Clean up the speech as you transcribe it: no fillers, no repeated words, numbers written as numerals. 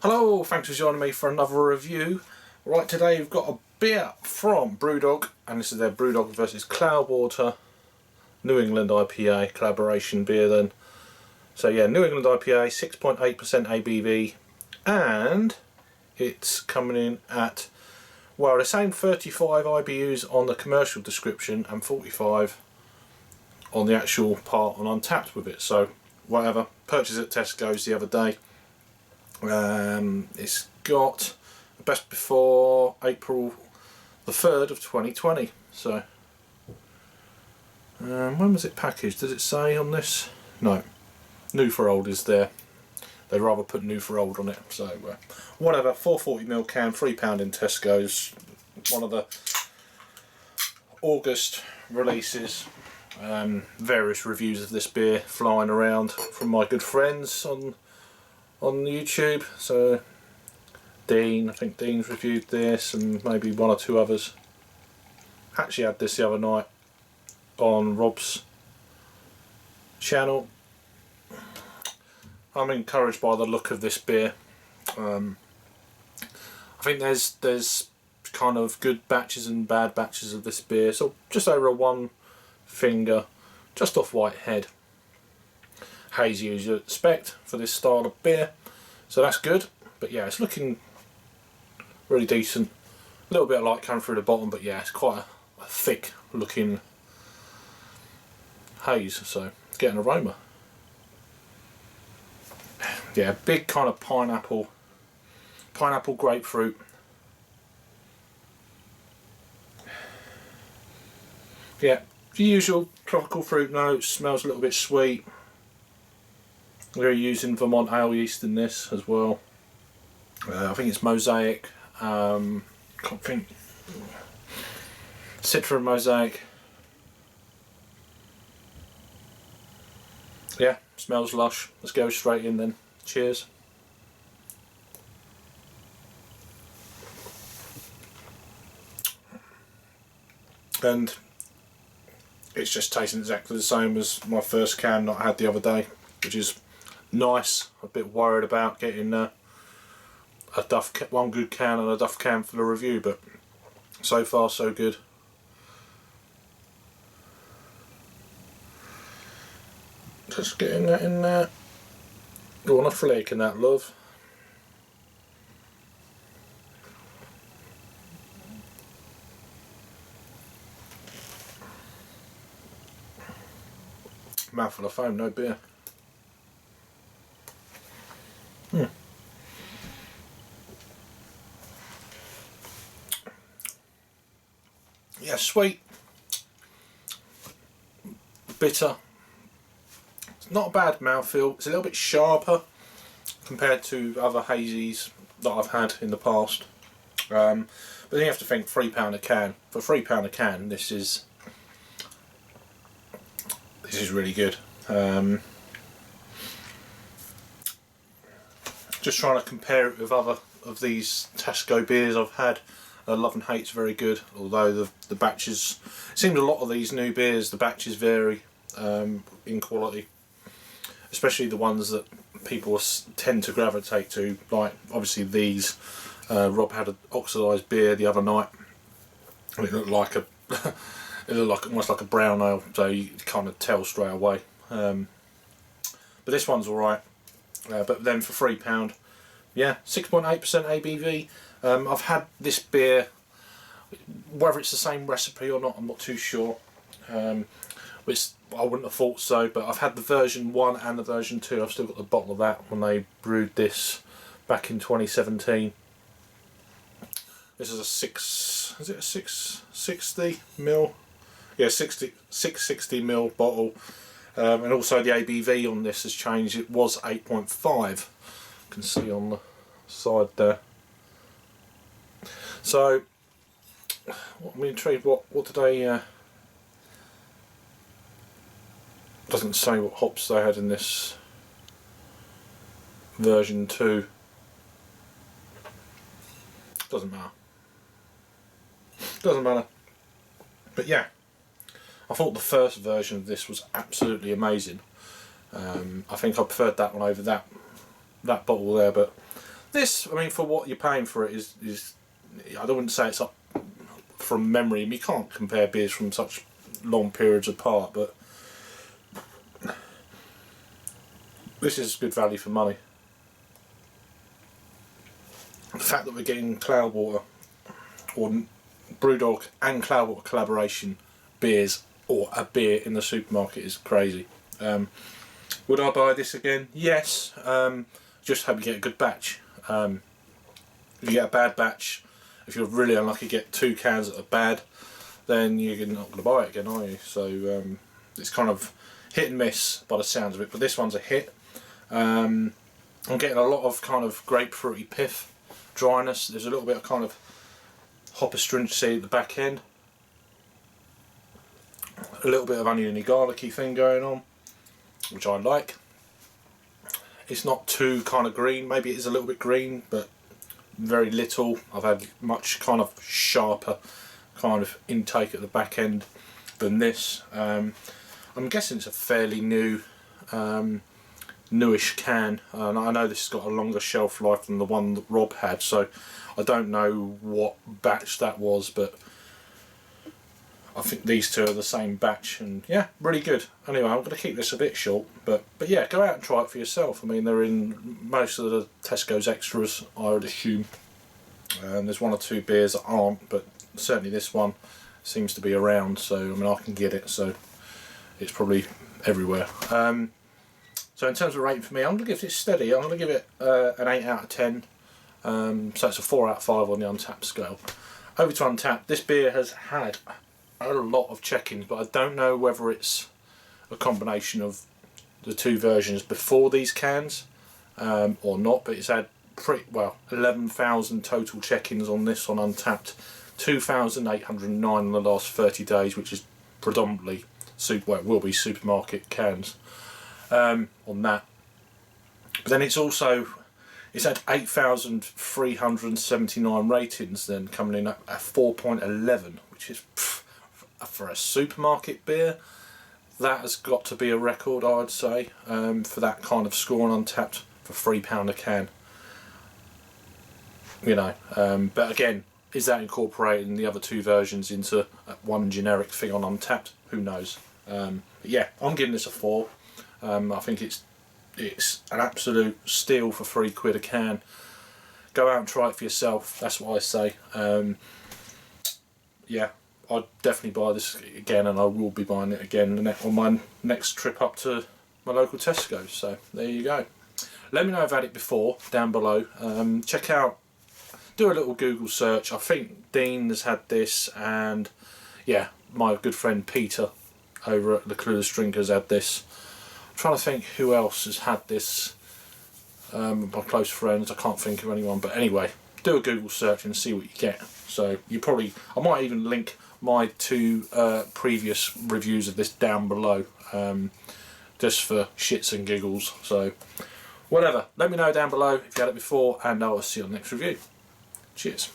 Hello, thanks for joining me for another review. Right, today we've got a beer from Brewdog, and this is their Brewdog versus Cloudwater New England IPA collaboration beer then. So yeah, New England IPA, 6.8% ABV, and it's coming in at, well, they're saying 35 IBUs on the commercial description and 45 on the actual part on Untapped with it, so whatever. Purchased at Tesco's the other day. It's got best before April the 3rd of 2020. So when was it packaged? Does it say on this? No. New for old is there. They'd rather put new for old on it. So whatever. 440ml can, £3 in Tesco's. One of the August releases. Various reviews of this beer flying around from my good friends on YouTube. So Dean, I think Dean's reviewed this, and maybe one or two others. Actually had this the other night on Rob's channel. I'm encouraged by the look of this beer. I think there's kind of good batches and bad batches of this beer, so just over a one finger, just off Whitehead. Hazy as you'd expect for this style of beer, so that's good. But yeah, it's looking really decent. A little bit of light coming through the bottom, but yeah, it's quite a thick looking haze, so it's getting aroma. Yeah, big kind of pineapple grapefruit. Yeah, the usual tropical fruit notes. Smells a little bit sweet. We're using Vermont-style yeast in this as well. I think it's Mosaic. Can't think. Citra and Mosaic. Yeah, smells lush. Let's go straight in then. Cheers. And it's just tasting exactly the same as my first can that I had the other day, which is nice. I'm a bit worried about getting one good can and a duff can for the review, but so far so good. Just getting that in there. Go on, a flake in that, love. Mouthful of foam, no beer. Yeah, sweet, bitter. It's not a bad mouthfeel. It's a little bit sharper compared to other hazies that I've had in the past. But then you have to think £3 a can. For £3 a can, this is really good. Just trying to compare it with other of these Tesco beers I've had. Love and Hate's very good, although the batches, it seems a lot of these new beers, the batches vary in quality, especially the ones that people tend to gravitate to, like obviously these. Rob had an oxidised beer the other night, and it looked like almost like a brown ale, so you kind of tell straight away. But this one's alright. But then for £3, yeah, 6.8% ABV. I've had this beer, whether it's the same recipe or not, I'm not too sure. Which I wouldn't have thought so, but I've had the version 1 and the version 2. I've still got the bottle of that when they brewed this back in 2017. This is a 660ml? Yeah, 660ml bottle. And also the ABV on this has changed. It was 8.5. You can see on the side there. So, I'm intrigued. What did they? Doesn't say what hops they had in this version 2. Doesn't matter. Doesn't matter. But yeah, I thought the first version of this was absolutely amazing. I think I preferred that one over that bottle there, but This, I mean, for what you're paying for it is I wouldn't say it's up from memory. You can't compare beers from such long periods apart, but this is good value for money. The fact that we're getting Cloudwater or Brewdog and Cloudwater collaboration beers, or a beer in the supermarket, is crazy. Would I buy this again? Yes. Just hope you get a good batch. If you get a bad batch, if you're really unlucky, get 2 cans that are bad, then you're not going to buy it again, are you? So it's kind of hit and miss by the sounds of it, but this one's a hit. I'm getting a lot of kind of grapefruity pith, dryness. There's a little bit of kind of hop astringency at the back end. A little bit of oniony garlicky thing going on, which I like. It's not too kind of green. Maybe it is a little bit green, but very little. I've had much kind of sharper kind of intake at the back end than this. I'm guessing it's a fairly new, newish can, and I know this has got a longer shelf life than the one that Rob had, so I don't know what batch that was, but I think these two are the same batch, and yeah, really good. Anyway, I'm going to keep this a bit short, but yeah, go out and try it for yourself. I mean, they're in most of the Tesco's extras, I would assume. There's 1 or 2 beers that aren't, but certainly this one seems to be around, so I mean, I can get it, so it's probably everywhere. So in terms of rating for me, I'm going to give it steady. I'm going to give it an 8 out of 10. So it's a 4 out of 5 on the Untapped scale. Over to Untapped, this beer has had a lot of check-ins, but I don't know whether it's a combination of the 2 versions before these cans or not, but it's had pretty well 11,000 total check-ins on this on Untapped, 2,809 in the last 30 days, which is predominantly it will be supermarket cans on that. But then it's had 8,379 ratings, then coming in at 4.11, which is for a supermarket beer, that has got to be a record, I'd say, for that kind of score on Untapped for £3 a can. You know, but again, is that incorporating the other 2 versions into one generic thing on Untapped? Who knows? But yeah, I'm giving this a 4. I think it's an absolute steal for £3 a can. Go out and try it for yourself. That's what I say. Yeah, I'd definitely buy this again, and I will be buying it again on my next trip up to my local Tesco. So there you go. Let me know if I've had it before down below. Check out, do a little Google search. I think Dean has had this, and yeah, my good friend Peter over at the Clueless Drinkers had this. I'm trying to think who else has had this. My close friends, I can't think of anyone, but anyway, do a Google search and see what you get. So I might even link my 2 previous reviews of this down below, just for shits and giggles. So whatever, let me know down below if you had it before, and I'll see you on the next review. Cheers.